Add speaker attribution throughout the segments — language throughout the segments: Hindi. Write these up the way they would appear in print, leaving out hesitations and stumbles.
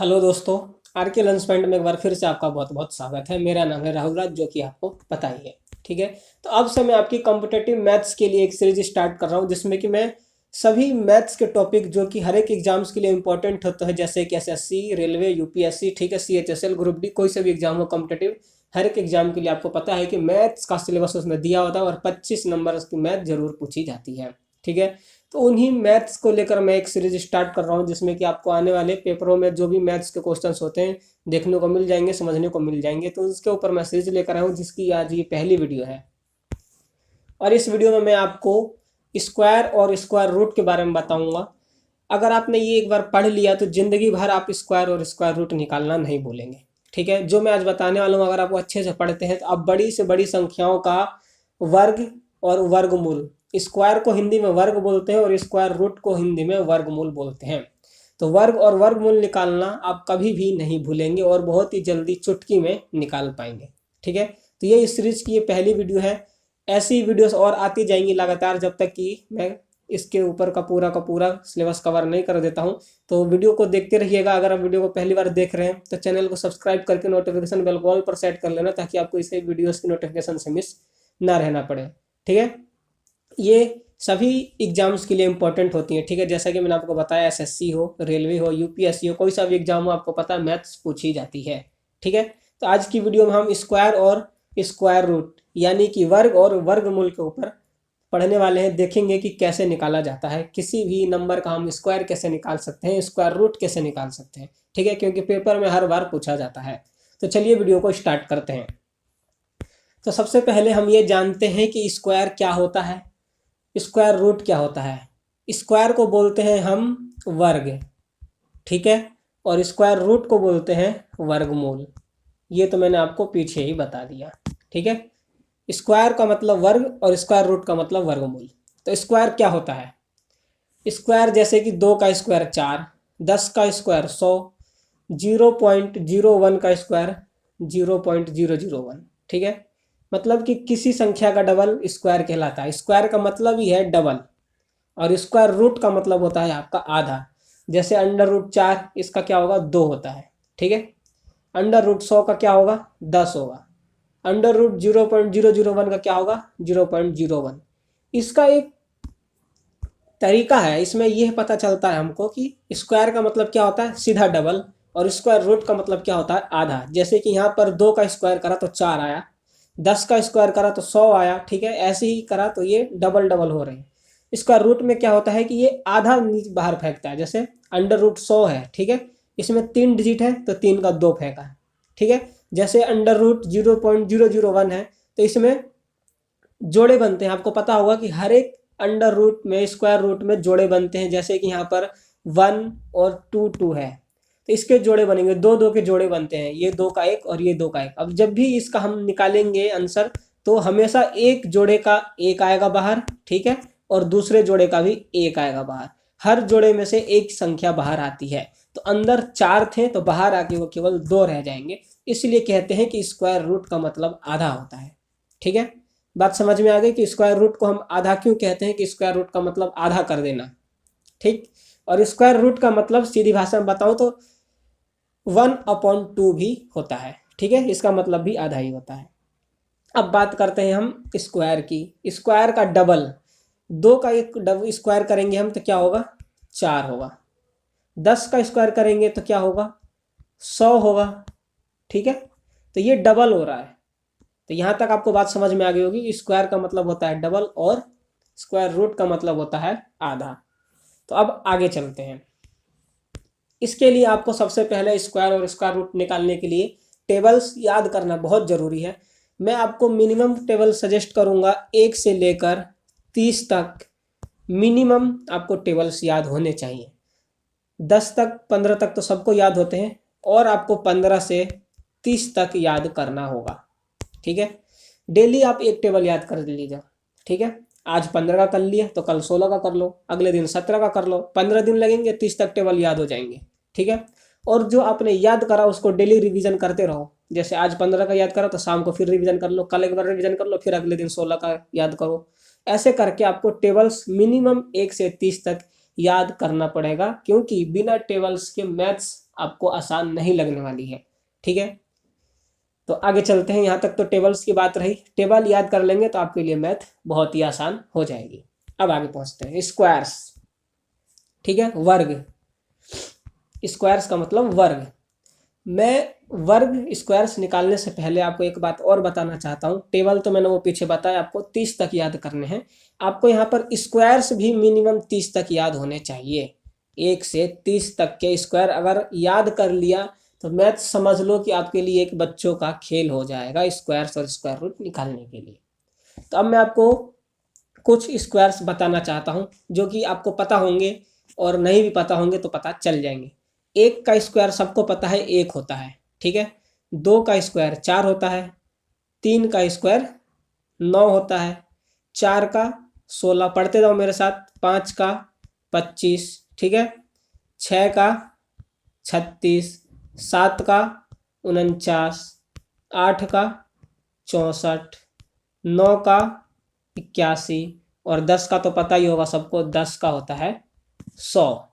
Speaker 1: हेलो दोस्तों। आर के लर्न पॉइंट में एक बार फिर से आपका बहुत बहुत स्वागत है। मेरा नाम है राहुल राज, जो कि आपको पता ही है। ठीक है। तो अब से मैं आपकी कॉम्पिटेटिव मैथ्स के लिए एक सीरीज स्टार्ट कर रहा हूँ, जिसमें कि मैं सभी मैथ्स के टॉपिक जो कि हर एक एग्जाम्स के लिए इंपॉर्टेंट होते हैं, जैसे कि एसएससी, रेलवे, यूपीएससी, ठीक है, सीएचएसएल, ग्रुप डी, कोई से भी एग्जाम हो कॉम्पिटेटिव, हर एक एग्जाम के लिए आपको पता है कि मैथ्स का सिलेबस उसमें दिया होता है और 25 नंबर की मैथ जरूर पूछी जाती है। ठीक है। तो उन्हीं मैथ्स को लेकर मैं एक सीरीज स्टार्ट कर रहा हूँ, जिसमें कि आपको आने वाले पेपरों में जो भी मैथ्स के क्वेश्चंस होते हैं देखने को मिल जाएंगे, समझने को मिल जाएंगे। तो उसके ऊपर मैं सीरीज लेकर आया हूँ, जिसकी आज ये पहली वीडियो है। और इस वीडियो में मैं आपको स्क्वायर और स्क्वायर रूट के बारे में बताऊंगा। अगर आपने ये एक बार पढ़ लिया तो जिंदगी भर आप स्क्वायर और स्क्वायर रूट निकालना नहीं भूलेंगे। ठीक है। जो मैं आज बताने वाला हूँ, अगर आप वो अच्छे से पढ़ते हैं तो आप बड़ी से बड़ी संख्याओं का वर्ग और वर्गमूल, स्क्वायर को हिंदी में वर्ग बोलते हैं और स्क्वायर रूट को हिंदी में वर्गमूल बोलते हैं, तो वर्ग और वर्गमूल निकालना आप कभी भी नहीं भूलेंगे और बहुत ही जल्दी चुटकी में निकाल पाएंगे। ठीक है। तो ये इस सीरीज की ये पहली वीडियो है। ऐसी वीडियोस और आती जाएंगी लगातार, जब तक कि मैं इसके ऊपर का पूरा सिलेबस कवर नहीं कर देता हूँ। तो वीडियो को देखते रहिएगा। अगर आप वीडियो को पहली बार देख रहे हैं तो चैनल को सब्सक्राइब करके नोटिफिकेशन बेल को ऑल पर सेट कर लेना, ताकि आपको इसे वीडियोस की नोटिफिकेशन से मिस ना रहना पड़े। ठीक है। ये सभी एग्जाम्स के लिए इंपॉर्टेंट होती हैं। ठीक है। जैसा कि मैंने आपको बताया, एसएससी हो, रेलवे हो, यूपीएससी हो, कोई सा भी एग्जाम हो, आपको पता है मैथ्स पूछी जाती है। ठीक है। तो आज की वीडियो में हम स्क्वायर और स्क्वायर रूट यानी कि वर्ग और वर्गमूल के ऊपर पढ़ने वाले हैं। देखेंगे कि कैसे निकाला जाता है किसी भी नंबर का, हम स्क्वायर कैसे निकाल सकते हैं, स्क्वायर रूट कैसे निकाल सकते हैं। ठीक है। क्योंकि पेपर में हर बार पूछा जाता है। तो चलिए वीडियो को स्टार्ट करते हैं। तो सबसे पहले हम ये जानते हैं कि स्क्वायर क्या होता है, स्क्वायर रूट क्या होता है। स्क्वायर को बोलते हैं हम वर्ग। ठीक है। और स्क्वायर रूट को बोलते हैं वर्गमूल। ये तो मैंने आपको पीछे ही बता दिया। ठीक है। स्क्वायर का मतलब वर्ग और स्क्वायर रूट का मतलब वर्गमूल। तो स्क्वायर क्या होता है? स्क्वायर जैसे कि 2 का स्क्वायर 4, 10 का स्क्वायर 100, 0.01 का स्क्वायर 0.001। ठीक है। मतलब कि किसी संख्या का डबल स्क्वायर कहलाता है। स्क्वायर का मतलब ही है डबल। और स्क्वायर रूट का मतलब होता है आपका आधा। जैसे अंडर रूट 4, इसका क्या होगा? 2 होता है। ठीक है। अंडर रूट 100 का क्या होगा? 10 होगा। अंडर रूट 0.001 का क्या होगा? 0.01। इसका एक तरीका है, इसमें यह पता चलता है हमको कि स्क्वायर का मतलब क्या होता है? सीधा डबल। और स्क्वायर रूट का मतलब क्या होता है? आधा। जैसे कि यहाँ पर 2 का स्क्वायर करा तो 4 आया, 10 का स्क्वायर करा तो 100 आया। ठीक है। ऐसे ही करा तो ये डबल डबल हो रहे हैं। इसका रूट में क्या होता है कि ये आधा नीचे बाहर फेंकता है। जैसे अंडर रूट 100 है, ठीक है, इसमें 3 डिजिट है तो 3 का 2 फेंका है। ठीक है। जैसे अंडर रूट 0.001 है तो इसमें जोड़े बनते हैं। आपको पता होगा कि हर एक अंडर रूट में, स्क्वायर रूट में जोड़े बनते हैं। जैसे कि यहाँ पर 1 और 2 2 है तो इसके जोड़े बनेंगे, 2 2 के जोड़े बनते हैं, ये 2 का 1 और ये 2 का 1। अब जब भी इसका हम निकालेंगे आंसर, तो हमेशा एक जोड़े का 1 आएगा बाहर। ठीक है। और दूसरे जोड़े का भी 1 आएगा बाहर। हर जोड़े में से एक संख्या बाहर आती है। तो अंदर 4 थे तो बाहर आके वो केवल 2 रह जाएंगे। इसलिए कहते हैं कि स्क्वायर रूट का मतलब आधा होता है। ठीक है। बात समझ में आ गई कि स्क्वायर रूट को हम आधा क्यों कहते हैं? कि स्क्वायर रूट का मतलब आधा कर देना। ठीक। और स्क्वायर रूट का मतलब सीधी भाषा में बताऊं तो 1/2 भी होता है। ठीक है। इसका मतलब भी आधा ही होता है। अब बात करते हैं हम स्क्वायर की। स्क्वायर का डबल, 2 का एक डबल स्क्वायर करेंगे हम तो क्या होगा? 4 होगा। 10 का स्क्वायर करेंगे तो क्या होगा? 100 होगा। ठीक है। तो ये डबल हो रहा है। तो यहाँ तक आपको बात समझ में आ गई होगी। स्क्वायर का मतलब होता है डबल और स्क्वायर रूट का मतलब होता है आधा। तो अब आगे चलते हैं। इसके लिए आपको सबसे पहले स्क्वायर और स्क्वायर रूट निकालने के लिए टेबल्स याद करना बहुत ज़रूरी है। मैं आपको मिनिमम टेबल सजेस्ट करूँगा, 1 से लेकर 30 तक मिनिमम आपको टेबल्स याद होने चाहिए। 10 तक 15 तक तो सबको याद होते हैं, और आपको 15 से 30 तक याद करना होगा। ठीक है। डेली आप एक टेबल याद कर लीजिए। ठीक है। आज 15 का कर लिया तो कल 16 का कर लो, अगले दिन 17 का कर लो। 15 दिन लगेंगे, 30 तक टेबल याद हो जाएंगे। ठीक है। और जो आपने याद करा उसको डेली रिवीजन करते रहो। जैसे आज 15 का याद करा तो शाम को फिर रिवीजन कर लो, कल एक बार रिवीजन कर लो, फिर अगले दिन 16 का याद करो। ऐसे करके आपको टेबल्स मिनिमम 1 से 30 तक याद करना पड़ेगा, क्योंकि बिना टेबल्स के मैथ्स आपको आसान नहीं लगने वाली है। ठीक है, तो आगे चलते हैं। यहाँ तक तो टेबल्स की बात रही, टेबल याद कर लेंगे तो आपके लिए मैथ बहुत ही आसान हो जाएगी। अब आगे पहुँचते हैं, स्क्वायर्स। ठीक है, वर्ग, स्क्वायर्स का मतलब वर्ग। मैं वर्ग स्क्वायर्स निकालने से पहले आपको एक बात और बताना चाहता हूँ। टेबल तो मैंने वो पीछे बताया, आपको 30 तक याद करने हैं। आपको यहाँ पर स्क्वायर्स भी मिनिमम 30 तक याद होने चाहिए। 1 से 30 तक के स्क्वायर अगर याद कर लिया तो मैथ समझ लो कि आपके लिए एक बच्चों का खेल हो जाएगा स्क्वायर्स और स्क्वायर रूट निकालने के लिए। तो अब मैं आपको कुछ स्क्वायर्स बताना चाहता हूँ जो कि आपको पता होंगे, और नहीं भी पता होंगे तो पता चल जाएंगे। 1 का स्क्वायर सबको पता है 1 होता है। ठीक है, 2 का स्क्वायर 4 होता है, 3 का स्क्वायर 9 होता है, 4 का 16, पढ़ते जाओ मेरे साथ, 5 का 25, ठीक है, 6 का 36, 7 का 49, 8 का 64, 9 का 81, और 10 का तो पता ही होगा सबको, 10 का होता है 100।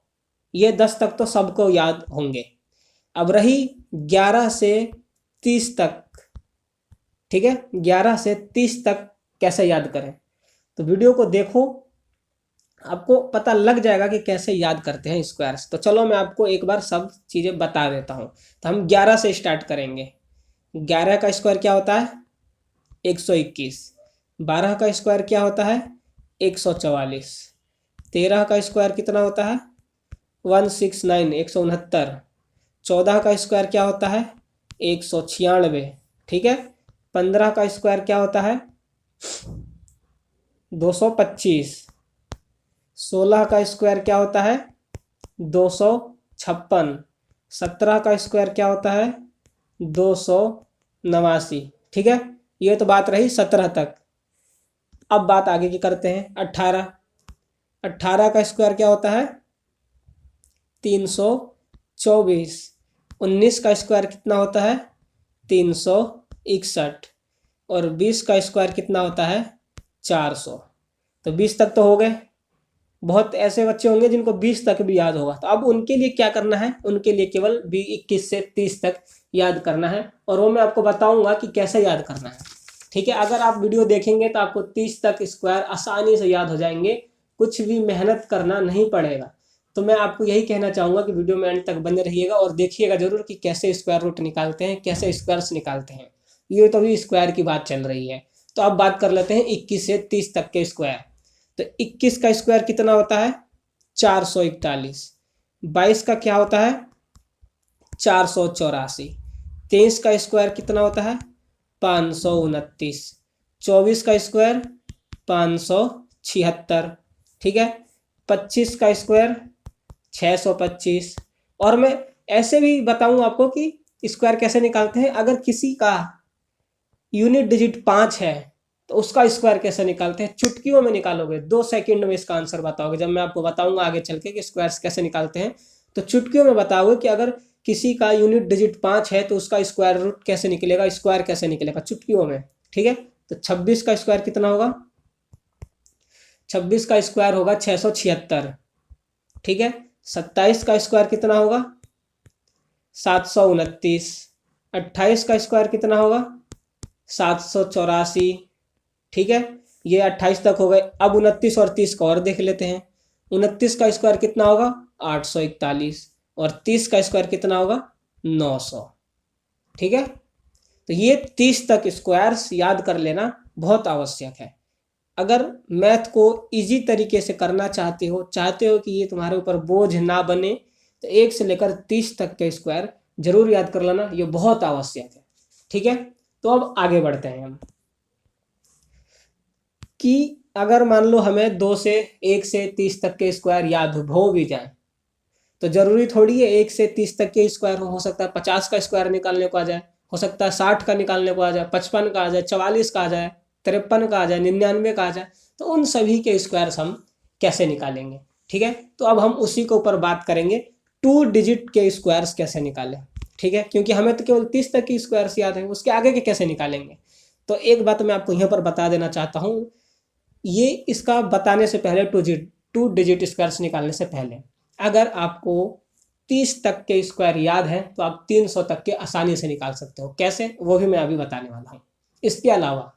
Speaker 1: ये 10 तक तो सबको याद होंगे। अब रही 11 से 30 तक। ठीक है, 11 से 30 तक कैसे याद करें, तो वीडियो को देखो, आपको पता लग जाएगा कि कैसे याद करते हैं स्क्वायर्स। तो चलो मैं आपको एक बार सब चीज़ें बता देता हूँ। तो हम 11 से स्टार्ट करेंगे। 11 का स्क्वायर क्या होता है 121। 12 का स्क्वायर क्या होता है 144। 13 का स्क्वायर कितना होता है 169, 169। 14 का स्क्वायर क्या होता है 196। ठीक है, 15 का स्क्वायर क्या होता है 225। 16 का स्क्वायर क्या होता है 256। 17 का स्क्वायर क्या होता है 289। ठीक है, ये तो बात रही 17 तक। अब बात आगे की करते हैं। 18। 18 का स्क्वायर क्या होता है 324। 19 का स्क्वायर कितना होता है 361। और 20 का स्क्वायर कितना होता है 400। तो 20 तक तो हो गए। बहुत ऐसे बच्चे होंगे जिनको 20 तक भी याद होगा, तो अब उनके लिए क्या करना है, उनके लिए केवल 21 से 30 तक याद करना है, और वो मैं आपको बताऊंगा कि कैसे याद करना है। ठीक है, अगर आप वीडियो देखेंगे तो आपको 30 तक स्क्वायर आसानी से याद हो जाएंगे, कुछ भी मेहनत करना नहीं पड़ेगा। तो मैं आपको यही कहना चाहूँगा कि वीडियो में अंत तक बने रहिएगा और देखिएगा जरूर कि कैसे स्क्वायर रूट निकालते हैं, कैसे स्क्वायर्स निकालते हैं। ये तो भी स्क्वायर की बात चल रही है। तो अब बात कर लेते हैं 21 से 30 तक के स्क्वायर। तो 21 का स्क्वायर कितना होता है 441। 22 का क्या होता है 484। 23 का स्क्वायर कितना होता है 529। 24 का स्क्वायर 576। ठीक है, 25 का स्क्वायर 625। और मैं ऐसे भी बताऊं आपको कि स्क्वायर कैसे निकालते हैं। अगर किसी का यूनिट डिजिट 5 है तो उसका स्क्वायर कैसे निकालते हैं, चुटकियों में निकालोगे, 2 सेकंड में इसका आंसर बताओगे। जब मैं आपको बताऊंगा आगे चल के कि स्क्वायर्स कैसे निकालते हैं, तो चुटकियों में बताओगे कि अगर किसी का यूनिट डिजिट 5 है तो उसका स्क्वायर रूट कैसे निकलेगा, स्क्वायर कैसे निकलेगा चुटकियों में। ठीक है, तो 26 का स्क्वायर कितना होगा 26 का स्क्वायर होगा 676। ठीक है, 27 का स्क्वायर कितना होगा 729। 28 का स्क्वायर कितना होगा 784। ठीक है, ये 28 तक हो गए। अब 29 और 30 का और देख लेते हैं। 29 का स्क्वायर कितना होगा 841, और 30 का स्क्वायर कितना होगा 900। ठीक है, तो ये 30 तक स्क्वायर्स याद कर लेना बहुत आवश्यक है। अगर मैथ को इजी तरीके से करना चाहते हो कि ये तुम्हारे ऊपर बोझ ना बने, तो 1 से लेकर 30 तक के स्क्वायर जरूर याद कर लेना, ये बहुत आवश्यक है। ठीक है, तो अब आगे बढ़ते हैं हम कि अगर मान लो हमें 1 से 30 तक के स्क्वायर याद हो भी जाए, तो जरूरी थोड़ी है 1 से 30 तक के स्क्वायर हो सकता है 50 का स्क्वायर निकालने को आ जाए, हो सकता है 60 का निकालने को आ जाए, 55 का आ जाए, 44 का आ जाए, 53 का आ जाए, 99 का आ जाए। तो उन सभी के स्क्वायर्स हम कैसे निकालेंगे। ठीक है, तो अब हम उसी के ऊपर बात करेंगे 2 डिजिट के स्क्वायर्स कैसे निकालें। ठीक है, क्योंकि हमें तो केवल 30 तक की स्क्वायर्स याद है, उसके आगे के कैसे निकालेंगे। तो एक बात मैं आपको यहाँ पर बता देना चाहता हूँ, ये इसका बताने से पहले 2 डिजिट स्क्वायर्स निकालने से पहले अगर आपको 30 तक के स्क्वायर याद है तो आप 300 तक के आसानी से निकाल सकते हो। कैसे, वो भी मैं अभी बताने वाला हूँ। इसके अलावा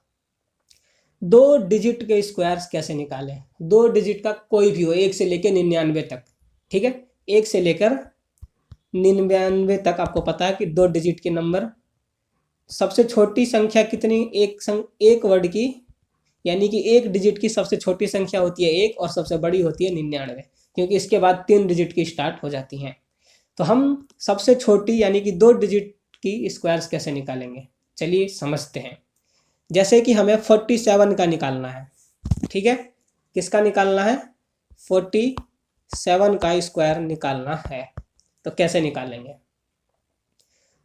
Speaker 1: 2 डिजिट के स्क्वायर्स कैसे निकालें। 2 डिजिट का कोई भी हो, 1 से लेकर 99 तक, ठीक है, 1 से लेकर 99 तक आपको पता है कि 2 डिजिट के नंबर। सबसे छोटी संख्या कितनी, एक वर्ड की, यानी कि 1 डिजिट की सबसे छोटी संख्या होती है 1 और सबसे बड़ी होती है 99, क्योंकि इसके बाद 3 डिजिट की स्टार्ट हो जाती हैं। तो हम सबसे छोटी यानी कि 2 डिजिट की स्क्वायर्स कैसे निकालेंगे, चलिए समझते हैं। जैसे कि हमें 47 का निकालना है, ठीक है, किसका निकालना है, 47 का स्क्वायर निकालना है। तो कैसे निकालेंगे,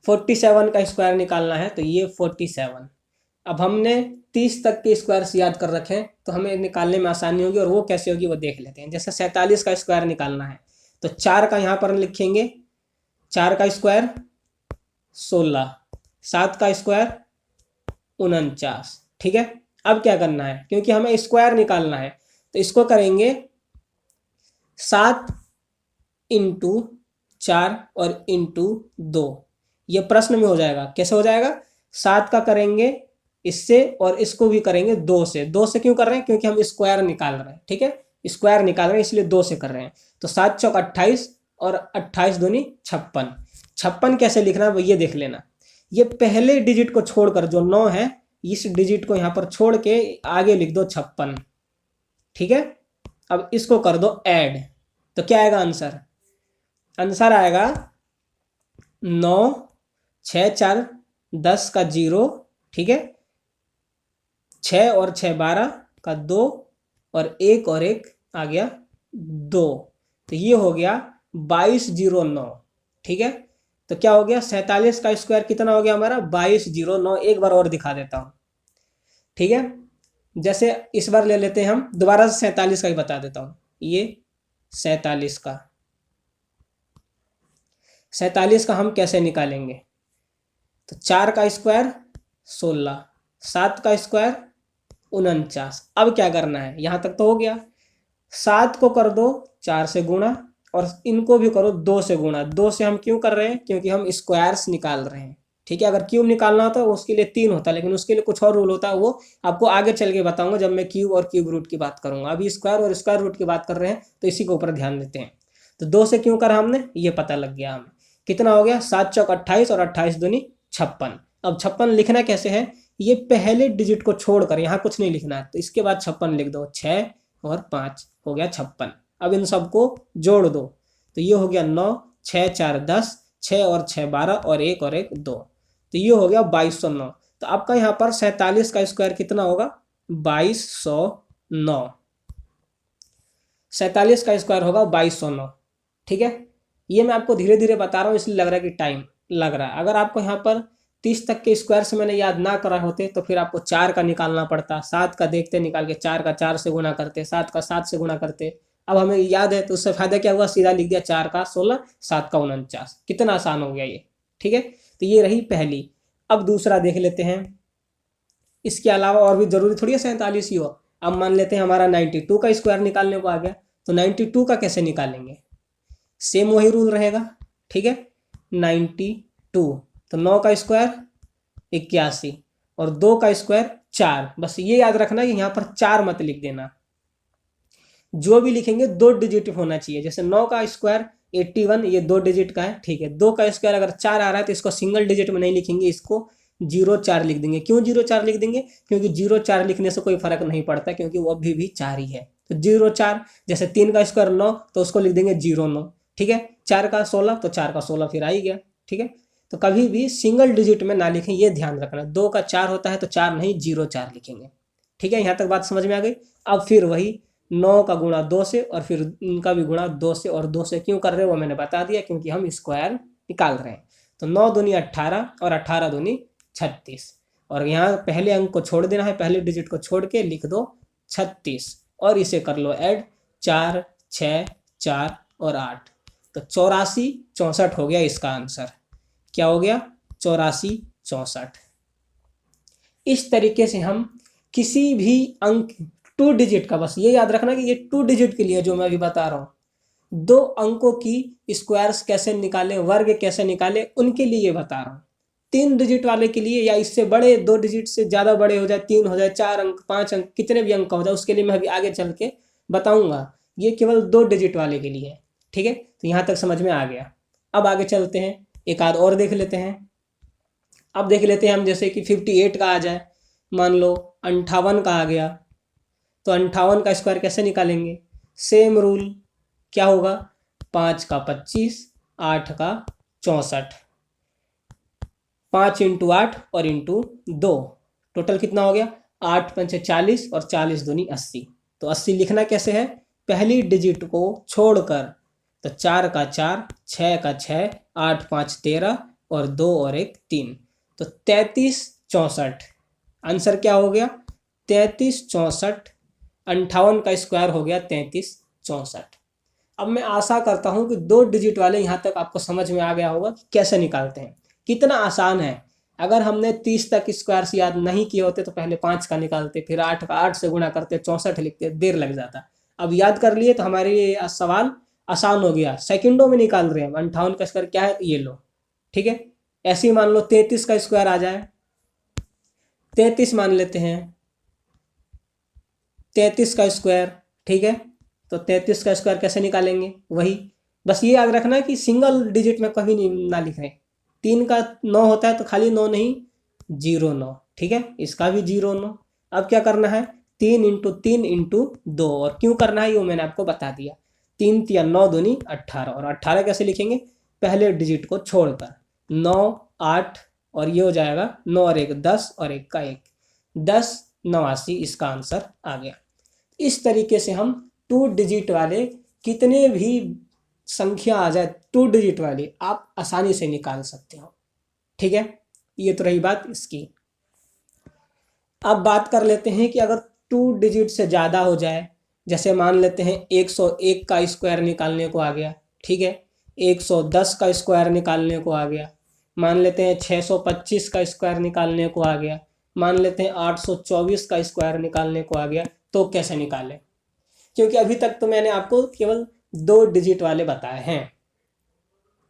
Speaker 1: 47 का स्क्वायर निकालना है तो ये 47। अब हमने 30 तक के स्क्वायर्स याद कर रखे हैं तो हमें निकालने में आसानी होगी, और वो कैसे होगी वो देख लेते हैं। जैसे 47 का स्क्वायर निकालना है तो 4 का यहाँ पर लिखेंगे, 4 का स्क्वायर 16, 7 का स्क्वायर 49, ठीक है। अब क्या करना है, क्योंकि हमें स्क्वायर निकालना है तो इसको करेंगे 7 इंटू 4 और इंटू 2, ये प्रश्न में हो जाएगा। कैसे हो जाएगा, 7 का करेंगे इससे और इसको भी करेंगे 2 से। 2 से क्यों कर रहे हैं, क्योंकि हम स्क्वायर निकाल रहे हैं, ठीक है, स्क्वायर निकाल रहे हैं इसलिए 2 से कर रहे हैं। तो 7 चौक 28 और 28 दूनी 56। 56 कैसे लिखना है वो ये देख लेना। ये पहले डिजिट को छोड़कर जो 9 है, इस डिजिट को यहाँ पर छोड़ के आगे लिख दो 56, ठीक है। अब इसको कर दो ऐड, तो क्या आएगा आंसर, आंसर आएगा 9 6 4 10 का 0, ठीक है, 6 और 6 12 का 2 और 1 और 1 आ गया 2, तो ये हो गया 2209, ठीक है। तो क्या हो गया, 47 का स्क्वायर कितना हो गया हमारा, 2209। एक बार और दिखा देता हूँ, ठीक है। जैसे इस बार ले लेते हैं हम, दोबारा से 47 का ही बता देता हूँ। ये 47 का, 47 का हम कैसे निकालेंगे, तो 4 का स्क्वायर 16, 7 का स्क्वायर 49। अब क्या करना है, यहाँ तक तो हो गया। 7 को कर दो 4 से गुणा और इनको भी करो 2 से गुणा। 2 से हम क्यों कर रहे हैं, क्योंकि हम स्क्वायर्स निकाल रहे हैं, ठीक है। अगर क्यूब निकालना होता तो उसके लिए 3 होता, लेकिन उसके लिए कुछ और रूल होता है, वो आपको आगे चल के बताऊंगा जब मैं क्यूब और क्यूब रूट की बात करूंगा। अभी स्क्वायर और स्क्वायर रूट की बात कर रहे हैं तो इसी के ऊपर ध्यान देते हैं। तो 2 से क्यों करा हमने, ये पता लग गया हमें। कितना हो गया, 7 चौक 28 और 28 दूनी 56। अब 56 लिखना कैसे है, ये पहले डिजिट को छोड़कर यहाँ कुछ नहीं लिखना है, तो इसके बाद 56 लिख दो, 6 और 5 हो गया 56। अब इन सबको जोड़ दो तो ये हो गया 9 6 4 10, 6 और 6 12 और 1 और 1 2, तो ये हो गया 2209। तो आपका यहाँ पर 47 का स्क्वायर कितना होगा, 2209। 47 का स्क्वायर होगा 2209, ठीक है। ये मैं आपको धीरे धीरे बता रहा हूँ इसलिए लग रहा है कि टाइम लग रहा है। अगर आपको यहाँ पर 30 तक के स्क्वायर से मैंने याद ना करा होते तो फिर आपको 4 का निकालना पड़ता, 7 का देखते निकाल के 4 का 4 से गुणा करते, 7 का 7 से गुणा करते। अब हमें याद है तो उससे फायदा क्या हुआ, सीधा लिख दिया 4 का 16, 7 का 49। कितना आसान हो गया ये, ठीक है। तो ये रही पहली। अब दूसरा देख लेते हैं। इसके अलावा और भी जरूरी थोड़ी है 47 ही हो। अब मान लेते हैं हमारा 92 का स्क्वायर निकालने को आ गया, तो 92 का कैसे निकालेंगे, सेम वही रूल रहेगा, ठीक है। 92 तो 9 का स्क्वायर 81 और 2 का स्क्वायर 4। बस ये याद रखना कि यहाँ पर 4 मत लिख देना, जो भी लिखेंगे 2 डिजिट होना चाहिए। जैसे 9 का स्क्वायर 81, ये 2 डिजिट का है, ठीक है। 2 का स्क्वायर अगर 4 आ रहा है तो इसको सिंगल डिजिट में नहीं लिखेंगे, इसको 04 लिख देंगे। क्यों 04 लिख देंगे, क्योंकि 04 लिखने से कोई फर्क नहीं पड़ता, क्योंकि वो अभी भी 4 ही है। तो 04, जैसे 3 का स्क्वायर 9 तो उसको लिख देंगे 09, ठीक है। 4 का 16 तो 4 का 16 फिर आ ही गया, ठीक है। तो कभी भी सिंगल डिजिट में ना लिखें, ये ध्यान रखना। 2 का 4 होता है तो 4 नहीं 04 लिखेंगे, ठीक है। यहाँ तक बात समझ में आ गई। अब फिर वही 9 का गुणा 2 से और फिर इनका भी गुणा 2 से, और 2 से क्यों कर रहे हैं वो मैंने बता दिया, क्योंकि हम स्क्वायर निकाल रहे हैं। तो 9 दूनी 18 और 18 दूनी 36, और यहाँ पहले अंक को छोड़ देना है, पहले डिजिट को छोड़ के लिख दो 36 और इसे कर लो ऐड, 4 6 4 और 8, तो 84 64 हो गया इसका आंसर। क्या हो गया, 84 64। इस तरीके से हम किसी भी अंक 2 डिजिट का, बस ये याद रखना कि ये 2 डिजिट के लिए जो मैं अभी बता रहा हूँ, दो अंकों की स्क्वायर्स कैसे निकालें, वर्ग कैसे निकालें, उनके लिए ये बता रहा हूँ। 3 डिजिट वाले के लिए या इससे बड़े, 2 डिजिट से ज़्यादा बड़े हो जाए, 3 हो जाए, 4 अंक, 5 अंक, कितने भी अंक हो जाए, उसके लिए मैं अभी आगे चल के बताऊंगा। ये केवल 2 डिजिट वाले के लिए है। ठीक है, तो यहाँ तक समझ में आ गया। अब आगे चलते हैं, एक आध और देख लेते हैं। अब देख लेते हैं हम, जैसे कि 58 का आ जाए, मान लो 58 का आ गया, तो 58 का स्क्वायर कैसे निकालेंगे? सेम रूल, क्या होगा? 5 का 25, 8 का 64, 5 इंटू 8 और इंटू 2, टोटल कितना हो गया? 8 पंचे 40 और 40 दूनी 80। तो 80 लिखना कैसे है? पहली डिजिट को छोड़कर, तो 4 का 4, 6 का 6, 8 5 13 और 2 और 1 3, तो 33 64। आंसर क्या हो गया? 33 64। 58 का स्क्वायर हो गया 33 64। अब मैं आशा करता हूं कि 2 डिजिट वाले यहाँ तक आपको समझ में आ गया होगा कि कैसे निकालते हैं। कितना आसान है। अगर हमने 30 तक स्क्वायर्स याद नहीं किए होते तो पहले 5 का निकालते, फिर 8 का 8 से गुणा करते, 64 लिखते, देर लग जाता। अब याद कर लिए तो हमारे लिए सवाल आसान हो गया, सेकंडों में निकाल रहे हैं। 58 का स्क्वायर क्या है, ये लो। ठीक है, ऐसे ही मान लो 33 का स्क्वायर आ जाए, 33 मान लेते हैं, 33 का स्क्वायर। ठीक है, तो 33 का स्क्वायर कैसे निकालेंगे? वही, बस ये याद रखना कि सिंगल डिजिट में कभी नहीं ना लिख रहे। 3 का 9 होता है तो खाली 9 नहीं, 09। ठीक है, इसका भी 09। अब क्या करना है? 3 इंटू 3 इंटू 2, और क्यों करना है ये मैंने आपको बता दिया। 3 तिया 9 दूनी 18, और 18 कैसे लिखेंगे? पहले डिजिट को छोड़कर, 9 8 और ये हो जाएगा 9 और 1 10 और 1 का 1, 10 89। इसका आंसर आ गया। इस तरीके से हम 2 डिजिट वाले कितने भी संख्या आ जाए, 2 डिजिट वाली आप आसानी से निकाल सकते हो। ठीक है, ये तो रही बात इसकी। अब बात कर लेते हैं कि अगर 2 डिजिट से ज़्यादा हो जाए, जैसे मान लेते हैं 101 का स्क्वायर निकालने को आ गया। ठीक है, 110 का स्क्वायर निकालने को आ गया, मान लेते हैं 625 का स्क्वायर निकालने को आ गया, मान लेते हैं 824 का स्क्वायर निकालने को आ गया, तो कैसे निकालें? क्योंकि अभी तक तो मैंने आपको केवल 2 डिजिट वाले बताए हैं।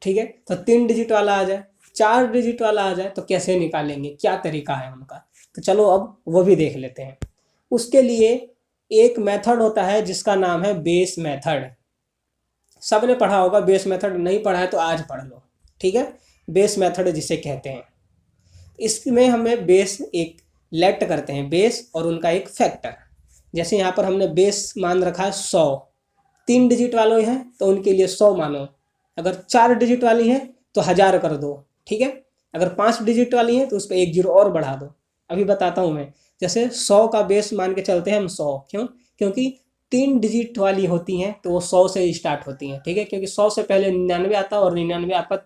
Speaker 1: ठीक है, तो 3 डिजिट वाला आ जाए, 4 डिजिट वाला आ जाए, तो कैसे निकालेंगे, क्या तरीका है उनका? तो चलो अब वो भी देख लेते हैं। उसके लिए एक मेथड होता है जिसका नाम है बेस मेथड। सबने पढ़ा होगा बेस मेथड, नहीं पढ़ा है तो आज पढ़ लो। ठीक है, बेस मेथड जिसे कहते हैं। इसमें हमें बेस एक लेट करते हैं, बेस और उनका एक फैक्टर। जैसे यहाँ पर हमने बेस मान रखा है 100, 3 डिजिट वालों हैं तो उनके लिए 100 मानो। अगर 4 डिजिट वाली हैं तो 1000 कर दो। ठीक है, अगर 5 डिजिट वाली हैं तो उस पर 1 जीरो और बढ़ा दो। अभी बताता हूँ मैं। जैसे 100 का बेस मान के चलते हैं हम 100, क्यों? क्योंकि 3 डिजिट वाली होती हैं तो वो 100 से स्टार्ट होती हैं। ठीक है, क्योंकि 100 से पहले 99 आता है और 99 आपका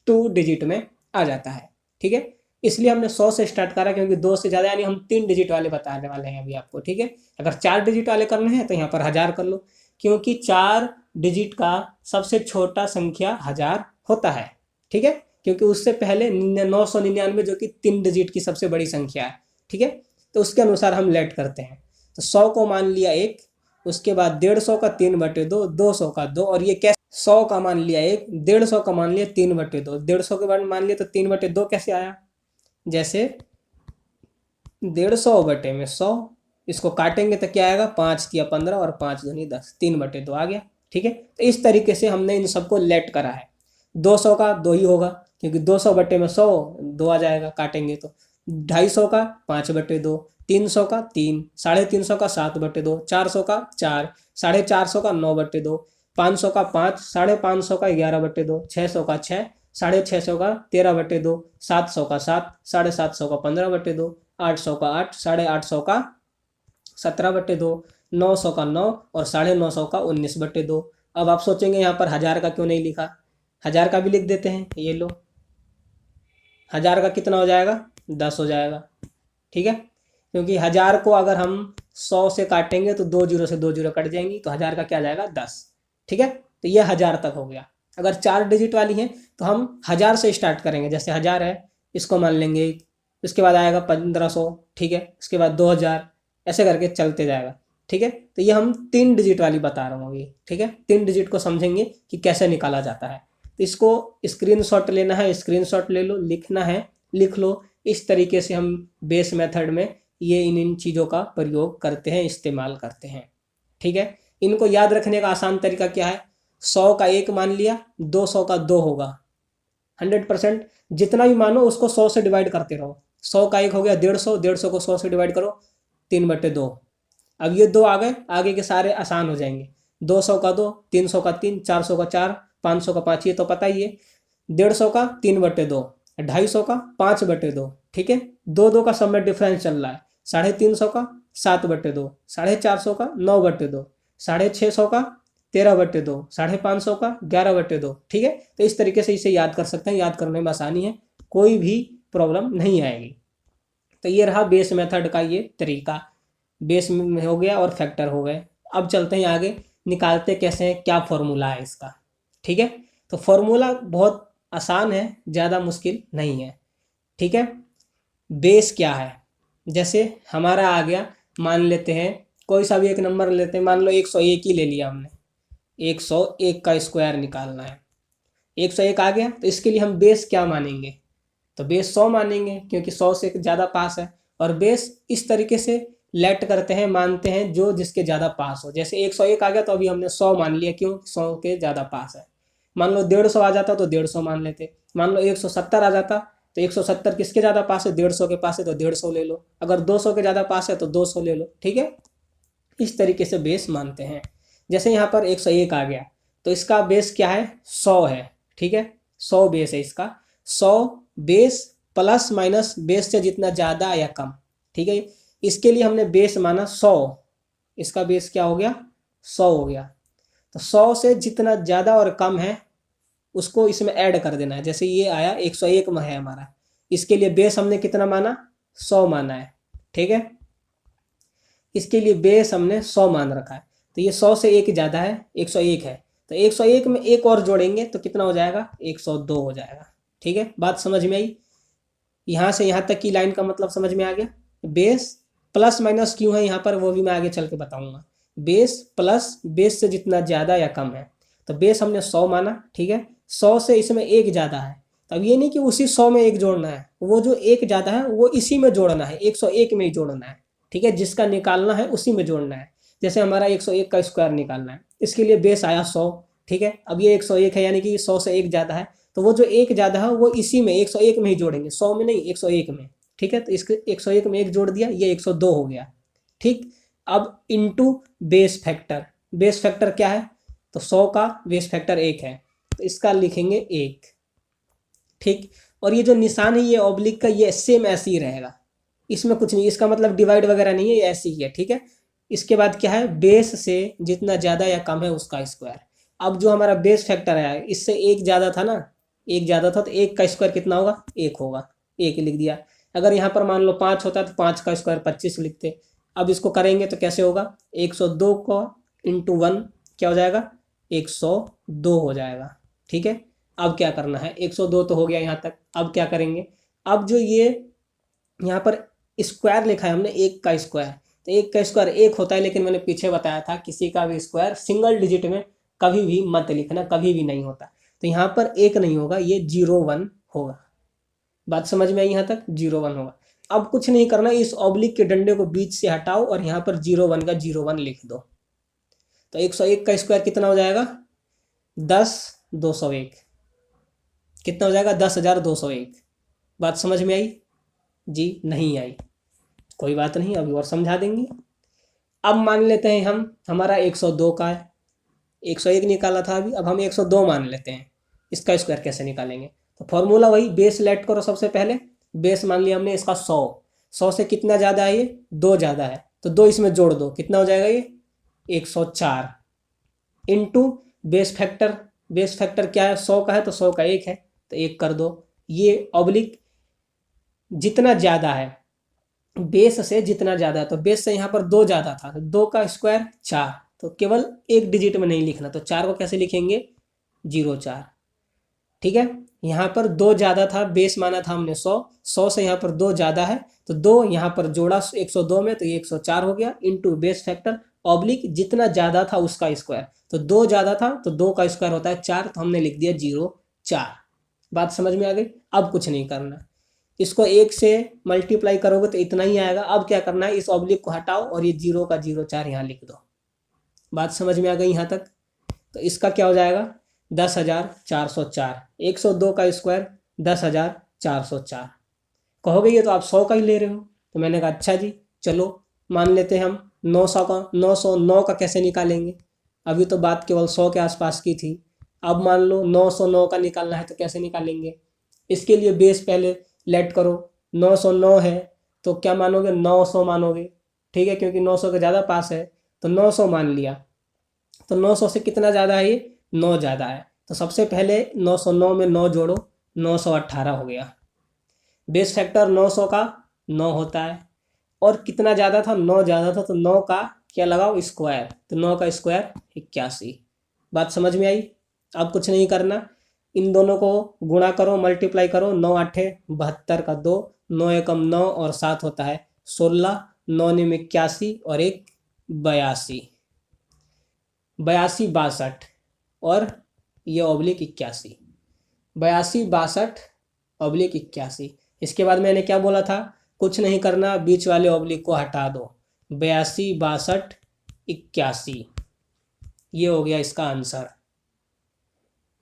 Speaker 1: 2 डिजिट में आ जाता है। ठीक है, इसलिए हमने 100 से स्टार्ट करा, क्योंकि 2 से ज़्यादा यानी हम 3 डिजिट वाले बताने वाले हैं अभी आपको। ठीक है, अगर 4 डिजिट वाले करने हैं तो यहाँ पर 1000 कर लो, क्योंकि 4 डिजिट का सबसे छोटा संख्या 1000 होता है। ठीक है, क्योंकि उससे पहले 999 जो कि 3 डिजिट की सबसे बड़ी संख्या है। ठीक है, तो उसके अनुसार हम लेट करते हैं। तो 100 को मान लिया 1, उसके बाद 150 का 3/2, 200 का 2, और ये कैसे? 100 का मान लिया 1, 150 का मान लिया 3/2, 150 के बाद मान लिया तो 3/2 कैसे आया? जैसे 150 बटे में 100, इसको काटेंगे तो क्या आएगा? 5 तिया 15 और 5 दूनी 10, 3/2 आ गया। ठीक है, तो इस तरीके से हमने इन सबको लेट करा है। 200 का 2 ही होगा, क्योंकि 200 बटे में 100 2 आ जाएगा, काटेंगे तो। 250 का 5/2, 300 का 3, 350 का 7/2, 400 का 4, 450 का 9/2, 500 का 5, 550 का 11/2, 600 का 6, 650 का 13/2, 700 का 7, 750 का 15/2, 800 का 8, 850 का 17/2, 900 का 9 और 950 का 19/2। अब आप सोचेंगे यहाँ पर 1000 का क्यों नहीं लिखा? 1000 का भी लिख देते हैं, ये लो। 1000 का कितना हो जाएगा? 10 हो जाएगा। ठीक है, क्योंकि 1000 को अगर हम 100 से काटेंगे तो 2 जीरो से 2 जीरो कट जाएंगी, तो 1000 का क्या जाएगा? 10। ठीक है, तो ये 1000 तक हो गया। अगर 4 डिजिट वाली है तो हम 1000 से स्टार्ट करेंगे। जैसे 1000 है, इसको मान लेंगे, उसके बाद आएगा 1500। ठीक है, उसके बाद 2000, ऐसे करके चलते जाएगा। ठीक है। तो ये हम 3 डिजिट वाली बता रहा हूँ अभी, ठीक है। 3 डिजिट को समझेंगे कि कैसे निकाला जाता है। तो इसको स्क्रीनशॉट लेना है, स्क्रीनशॉट ले लो, लिखना है लिख लो। इस तरीके से हम बेस मेथड में ये इन चीज़ों का प्रयोग करते हैं, इस्तेमाल करते हैं, ठीक है। इनको याद रखने का आसान तरीका क्या है, 100 का 1 मान लिया, 200 का 2 होगा। 100% जितना भी मानो उसको 100 से डिवाइड करते रहो। 100 का 1 हो गया 150, 150 को 100 से डिवाइड करो, 3/2। अब ये 2 आ गए, आगे के सारे आसान हो जाएंगे। 200 का 2, 300 का 3, 400 का 4, 500 का 5, ये तो पता ही है। 150 का 3/2, 250 का 5/2, ठीक है। 2 का सब में डिफरेंस चल रहा है। 350 का 7/2, 450 का 9/2, 650 का 13/2, 550 का 11/2, ठीक है। तो इस तरीके से इसे याद कर सकते हैं, याद करने में आसानी है, कोई भी प्रॉब्लम नहीं आएगी। तो ये रहा बेस मेथड का ये तरीका, बेस में हो गया और फैक्टर हो गए। अब चलते हैं आगे, निकालते कैसे हैं, क्या फॉर्मूला है इसका, ठीक है। तो फॉर्मूला बहुत आसान है, ज़्यादा मुश्किल नहीं है, ठीक है। बेस क्या है, जैसे हमारा आ गया, मान लेते हैं कोई सा भी एक नंबर लेते हैं, मान लो 101 ही ले लिया हमने। 101 का स्क्वायर निकालना है, 101 आ गया, तो इसके लिए हम बेस क्या मानेंगे, तो बेस 100 मानेंगे, क्योंकि 100 से ज़्यादा पास है। और बेस इस तरीके से लेट करते हैं, मानते हैं जो जिसके ज़्यादा पास हो। जैसे 101 आ गया तो अभी हमने 100 मान लिया, क्यों, 100 के ज़्यादा पास है। मान लो 150 आ जाता तो 150 मान लेते। मान लो 170 आ जाता तो 170 किसके ज़्यादा पास है, 150 के पास है तो 150 ले लो। अगर 200 के ज़्यादा पास है तो 200 ले लो, ठीक है। इस तरीके से बेस मानते हैं। जैसे यहाँ पर 101 आ गया तो इसका बेस क्या है, 100 है, ठीक है। 100 बेस है इसका। 100 बेस प्लस माइनस बेस से जितना ज़्यादा या कम, ठीक है। इसके लिए हमने बेस माना 100, इसका बेस क्या हो गया, 100 हो गया। तो 100 से जितना ज़्यादा और कम है उसको इसमें ऐड कर देना है। जैसे ये आया 101 में है हमारा, इसके लिए बेस हमने कितना माना, 100 माना है, ठीक है। इसके लिए बेस हमने 100 मान रखा है। तो ये 100 से एक ज़्यादा है, 101 है, तो 101 में एक और जोड़ेंगे तो कितना हो जाएगा, 102 हो जाएगा, ठीक है। बात समझ में आई, यहाँ से यहाँ तक की लाइन का मतलब समझ में आ गया। बेस प्लस माइनस क्यों है यहाँ पर, वो भी मैं आगे चल के बताऊंगा। बेस प्लस बेस से जितना ज़्यादा या कम है, तो बेस हमने 100 माना, ठीक है। 100 से इसमें एक ज़्यादा है, तब ये नहीं कि उसी 100 में एक जोड़ना है, वो जो एक ज़्यादा है वो इसी में जोड़ना है, 101 में ही जोड़ना है, ठीक है। जिसका निकालना है उसी में जोड़ना है। जैसे हमारा 101 का स्क्वायर निकालना है, इसके लिए बेस आया 100, ठीक है। अब ये 101 है, यानी कि 100 से एक ज़्यादा है, तो वो जो एक ज़्यादा है वो इसी में 101 में ही जोड़ेंगे, 100 में नहीं, 101 में, ठीक है। तो इसके 101 में एक जोड़ दिया, ये 102 हो गया, ठीक। अब into base factor, base factor क्या है, तो 100 का बेस फैक्टर 1 है, तो इसका लिखेंगे 1, ठीक। और ये जो निशान है ये ऑब्लिक का, ये सेम ऐसे ही रहेगा, इसमें कुछ नहीं, इसका मतलब डिवाइड वगैरह नहीं है, ये ऐसे ही है, ठीक है। इसके बाद क्या है, बेस से जितना ज़्यादा या कम है उसका स्क्वायर। अब जो हमारा बेस फैक्टर है, इससे एक ज़्यादा था ना, एक ज़्यादा था, तो एक का स्क्वायर कितना होगा, 1 होगा, 1 लिख दिया। अगर यहाँ पर मान लो 5 होता तो 5 का स्क्वायर 25 लिखते। अब इसको करेंगे तो कैसे होगा, 102 को इंटू 1 क्या हो जाएगा, 102 हो जाएगा, ठीक है। अब क्या करना है, 102 तो हो गया यहाँ तक। अब क्या करेंगे, अब जो ये यहाँ पर स्क्वायर लिखा है हमने, 1 का स्क्वायर, तो 1 का स्क्वायर 1 होता है, लेकिन मैंने पीछे बताया था किसी का भी स्क्वायर सिंगल डिजिट में कभी भी मत लिखना, कभी भी नहीं होता। तो यहाँ पर 1 नहीं होगा, ये 01 होगा। बात समझ में आई, यहाँ तक 01 होगा। अब कुछ नहीं करना, इस ऑब्लिक के डंडे को बीच से हटाओ और यहाँ पर 01 का 01 लिख दो। तो 101 का स्क्वायर कितना हो जाएगा, 10,201, कितना हो जाएगा, 10,201। बात समझ में आई जी, नहीं आई, कोई बात नहीं, अभी और समझा देंगे। अब मान लेते हैं हम, हमारा 102 का है, 101 निकाला था अभी, अब हम 102 मान लेते हैं। इसका स्क्वायर कैसे निकालेंगे, तो फॉर्मूला वही, बेस लेट करो सबसे पहले। बेस मान लिया हमने इसका 100, 100 से कितना ज़्यादा है, ये 2 ज़्यादा है, तो 2 इसमें जोड़ दो, कितना हो जाएगा ये 104 into base factor. Base factor क्या है, 100 का है तो 100 का 1 है, तो 1 कर दो। ये ऑब्लिक जितना ज़्यादा है, बेस से जितना ज़्यादा है, तो बेस से यहाँ पर 2 ज़्यादा था, तो 2 का स्क्वायर 4, तो केवल एक डिजिट में नहीं लिखना, तो 4 को कैसे लिखेंगे, 04, ठीक है। यहाँ पर 2 ज़्यादा था, बेस माना था हमने 100, 100 से यहाँ पर 2 ज़्यादा है, तो 2 यहाँ पर जोड़ा 102 में, तो ये 104 हो गया, इंटू बेस फैक्टर ऑब्लिक जितना ज़्यादा था उसका स्क्वायर। तो 2 ज़्यादा था तो 2 का स्क्वायर होता है 4, तो हमने लिख दिया 0 4। बात समझ में आ गई। अब कुछ नहीं करना, इसको 1 से मल्टीप्लाई करोगे तो इतना ही आएगा। अब क्या करना है, इस ऑब्लिक को हटाओ और ये 0 का 0 4 यहाँ लिख दो। बात समझ में आ गई यहाँ तक। तो इसका क्या हो जाएगा 10,404। 102 का स्क्वायर 10,404। कहोगे ये तो आप 100 का ही ले रहे हो। तो मैंने कहा अच्छा जी चलो मान लेते हैं हम 900 का। 909 का कैसे निकालेंगे, अभी तो बात केवल 100 के आसपास की थी। अब मान लो 909 का निकालना है तो कैसे निकालेंगे। इसके लिए बेस पहले लेट करो। 909 है तो क्या मानोगे 900 मानोगे, ठीक है, क्योंकि 900 के ज़्यादा पास है तो 900 मान लिया। तो 900 से कितना ज़्यादा है, ये 9 ज़्यादा है। तो सबसे पहले 909 में 9 जोड़ो, 918 हो गया। बेस फैक्टर 900 का 9 होता है। और कितना ज़्यादा था, 9 ज़्यादा था, तो 9 का क्या लगाओ स्क्वायर, तो 9 का स्क्वायर 81। बात समझ में आई। अब कुछ नहीं करना, इन दोनों को गुणा करो, मल्टीप्लाई करो। 9 आठे 72 का 2, 9 एकम 9 और 7 होता है 16, 9 निम 81 और 1 82। 82 62 और ये ऑब्लिक 81। 82 62 ऑब्लिक 81। इसके बाद मैंने क्या बोला था, कुछ नहीं करना, बीच वाले ऑब्लिक को हटा दो। 82 62 81, ये हो गया इसका आंसर।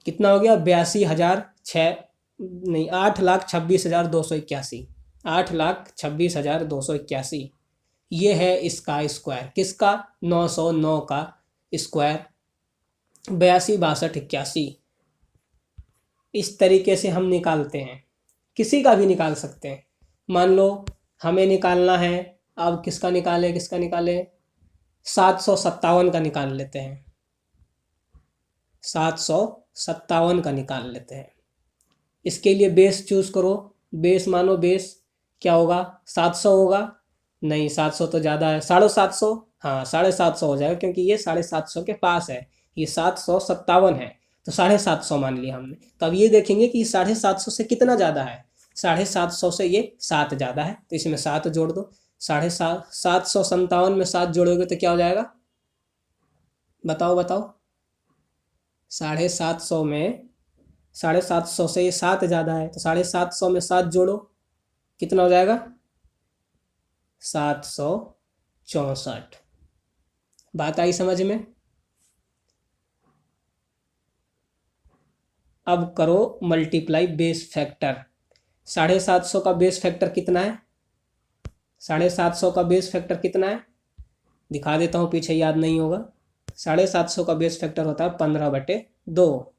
Speaker 1: कितना हो गया 82,006 नहीं 8,26,281। 8,26,281 ये है इसका स्क्वायर। किसका, 909 का स्क्वायर। 82 62 81 इस तरीके से हम निकालते हैं। किसी का भी निकाल सकते हैं। मान लो हमें निकालना है, अब किसका निकालें 757 का निकाल लेते हैं। 757 का निकाल लेते हैं। इसके लिए बेस चूज करो। बेस मानो बेस क्या होगा, 700 होगा। नहीं 700 तो ज़्यादा है, 750। हाँ 750 हो जाएगा क्योंकि ये 750 के पास है। ये 757 है तो 750 मान लिया हमने। तो अब ये देखेंगे कि 750 से कितना ज़्यादा है। 750 से ये 7 ज़्यादा है तो इसमें 7 जोड़ दो। 757 में 7 जोड़ोगे तो क्या हो जाएगा, बताओ बताओ। 750 में 750 से ये 7 ज़्यादा है तो 750 में 7 जोड़ो, कितना हो जाएगा 764। बात आई समझ में। अब करो मल्टीप्लाई बेस फैक्टर। 750 का बेस फैक्टर कितना है, 750 का बेस फैक्टर कितना है, दिखा देता हूँ, पीछे याद नहीं होगा। 750 का बेस फैक्टर होता है 15/2।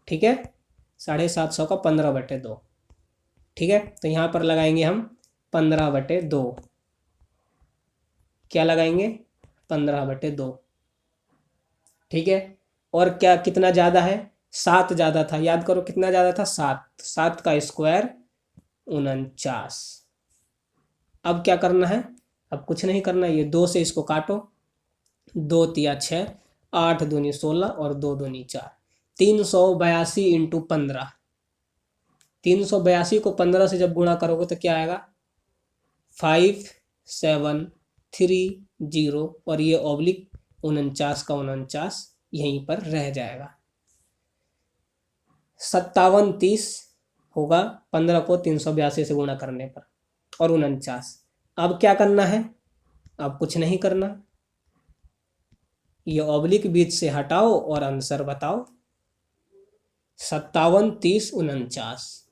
Speaker 1: ठीक है, 750 का 15/2। ठीक है, तो यहाँ पर लगाएंगे हम 15/2। क्या लगाएंगे 15/2। ठीक है, और क्या कितना ज़्यादा है, 7 ज़्यादा था। याद करो कितना ज़्यादा था, 7। 7 का स्क्वायर 49। अब क्या करना है, अब कुछ नहीं करना, ये 2 से इसको काटो। 2 तिया 6, 8 दूनी 16 और 2 दूनी 4। 382 इंटू 15। 382 को 15 से जब गुणा करोगे तो क्या आएगा 5730 और ये ऑब्लिक 49 का 49 यहीं पर रह जाएगा। 5730 होगा 15 को 382 से गुणा करने पर और 49। अब क्या करना है, अब कुछ नहीं करना, ये ऑब्लिक बीच से हटाओ और आंसर बताओ। 57 30 49।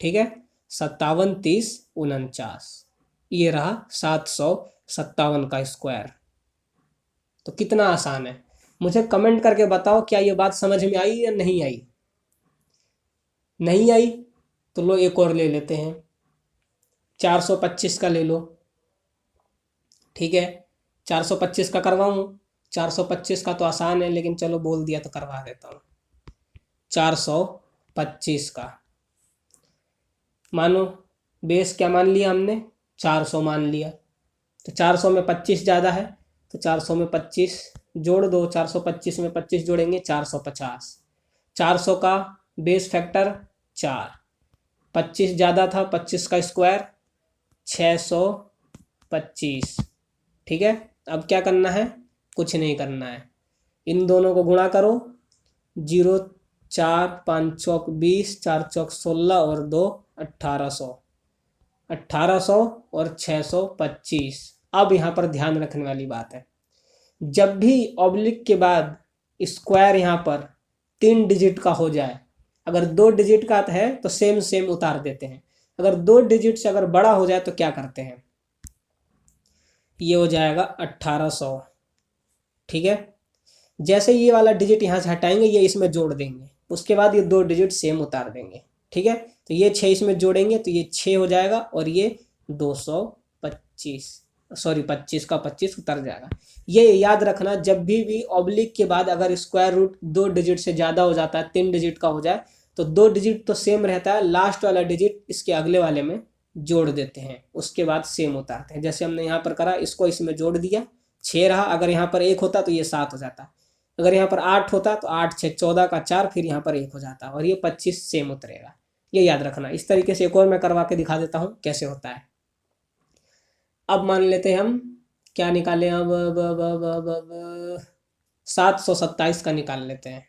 Speaker 1: ठीक है, 57 30 49 ये रहा 757 का स्क्वायर। तो कितना आसान है, मुझे कमेंट करके बताओ क्या ये बात समझ में आई या नहीं आई। नहीं आई तो लो एक और ले लेते हैं, 425 का ले लो। ठीक है, 425 का करवाऊँ। 425 का तो आसान है लेकिन चलो बोल दिया तो करवा देता हूँ। 425 का मानो बेस क्या मान लिया हमने, 400 मान लिया। तो 400 में 25 ज़्यादा है तो 400 में 25 जोड़ दो। 425 में 25 जोड़ेंगे 450। 400 का बेस फैक्टर 4। 25 ज़्यादा था, 25 का स्क्वायर 625। ठीक है, अब क्या करना है, कुछ नहीं करना है, इन दोनों को गुणा करो। 0, 4, 5 चौक 20, 4 चौक 16 और 2 1800, 1800 और 625। अब यहाँ पर ध्यान रखने वाली बात है, जब भी ऑब्लिक के बाद स्क्वायर यहाँ पर 3 डिजिट का हो जाए, अगर 2 डिजिट का है तो सेम सेम उतार देते हैं, अगर 2 डिजिट से अगर बड़ा हो जाए तो क्या करते हैं, ये हो जाएगा 1800। ठीक है, जैसे ये वाला डिजिट यहाँ से हटाएंगे ये इसमें जोड़ देंगे, उसके बाद ये 2 डिजिट सेम उतार देंगे। ठीक है, तो ये 6 इसमें जोड़ेंगे तो ये 6 हो जाएगा और ये 225, सॉरी 25 का 25 उतर जाएगा। ये याद रखना, जब भी ऑब्लिक के बाद अगर स्क्वायर रूट 2 डिजिट से ज़्यादा हो जाता है, 3 डिजिट का हो जाए, तो 2 डिजिट तो सेम रहता है, लास्ट वाला डिजिट इसके अगले वाले में जोड़ देते हैं, उसके बाद सेम उतारते हैं। जैसे हमने यहाँ पर करा, इसको इसमें जोड़ दिया, 6 रहा, अगर यहाँ पर 1 होता तो ये 7 हो जाता, अगर यहाँ पर 8 होता तो 8 6 14 का 4, फिर यहाँ पर 1 हो जाता और ये 25 सेम उतरेगा। ये याद रखना। इस तरीके से एक और मैं करवा के दिखा देता हूँ कैसे होता है। अब मान लेते हैं हम क्या निकालें, अब 727 का निकाल लेते हैं।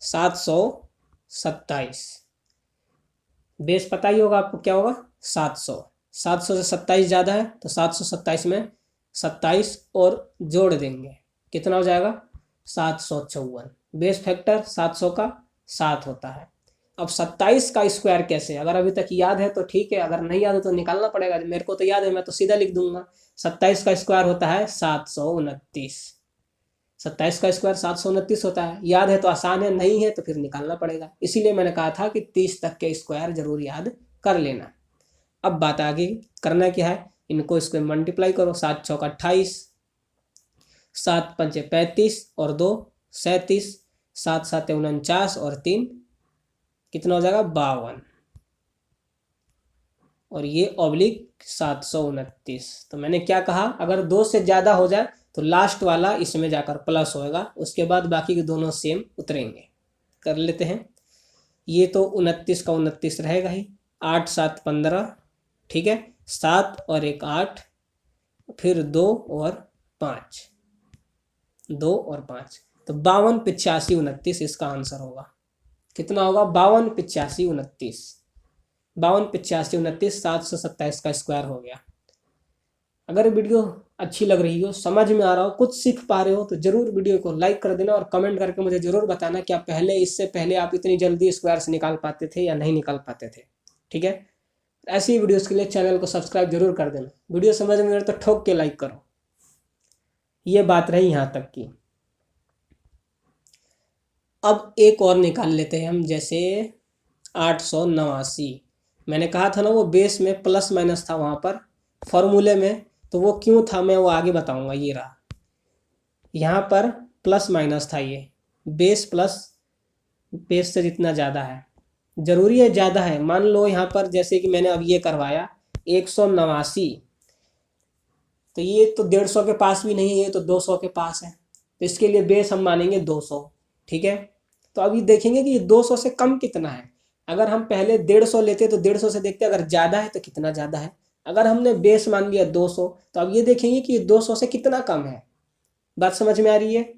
Speaker 1: 727 बेस पता ही होगा आपको क्या होगा, 700। 700 से 27 ज़्यादा है तो 727 में 27 और जोड़ देंगे, कितना हो जाएगा 754। बेस फैक्टर 700 का 7 होता है। अब 27 का स्क्वायर कैसे, अगर अभी तक याद है तो ठीक है, अगर नहीं याद है तो निकालना पड़ेगा। मेरे को तो याद है, मैं तो सीधा लिख दूंगा। 27 का स्क्वायर होता है 729। 27 का स्क्वायर 729 होता है। याद है तो आसान है, नहीं है तो फिर निकालना पड़ेगा। इसीलिए मैंने कहा था कि 30 तक के स्क्वायर जरूर याद कर लेना। अब बात आगे करना क्या है, इनको इसको मल्टीप्लाई करो। 7 चौक 28, 7 पंचे 35 और 2 37, 7 7 49 और 3 कितना हो जाएगा 52, और ये ऑब्लिक 729। तो मैंने क्या कहा, अगर 2 से ज़्यादा हो जाए तो लास्ट वाला इसमें जाकर प्लस होएगा, उसके बाद बाकी के दोनों सेम उतरेंगे। कर लेते हैं। ये तो 29 का 29 रहेगा ही। 8 7 15, ठीक है, 7 और 1 8, फिर 2 और 5, 2 और 5, तो 52 85 29 इसका आंसर होगा। कितना होगा 52 85 29, 52 85 29, 727 का स्क्वायर हो गया। अगर वीडियो अच्छी लग रही हो, समझ में आ रहा हो, कुछ सीख पा रहे हो, तो जरूर वीडियो को लाइक कर देना और कमेंट करके मुझे जरूर बताना क्या पहले, इससे पहले आप इतनी जल्दी स्क्वायर्स निकाल पाते थे या नहीं निकाल पाते थे। ठीक है, ऐसी वीडियोस के लिए चैनल को सब्सक्राइब जरूर कर देना। वीडियो समझ में आ तो ठोक के लाइक करो। ये बात रही यहाँ तक की। अब एक और निकाल लेते हैं हम, जैसे 889। मैंने कहा था ना वो बेस में प्लस माइनस था वहाँ पर फॉर्मूले में, तो वो क्यों था मैं वो आगे बताऊंगा। ये रहा, यहाँ पर प्लस माइनस था, ये बेस प्लस बेस से जितना ज़्यादा है, ज़रूरी है ज़्यादा है। मान लो यहाँ पर जैसे कि मैंने अब ये करवाया 189, तो ये तो 150 के पास भी नहीं है, ये तो 200 के पास है, तो इसके लिए बेस हम मानेंगे 200। ठीक है, तो अभी देखेंगे कि ये 200 से कम कितना है। अगर हम पहले 150 लेते तो 150 से देखते अगर ज़्यादा है तो कितना ज़्यादा है। अगर हमने बेस मान लिया 200, तो अब ये देखेंगे कि ये 200 से कितना कम है। बात समझ में आ रही है।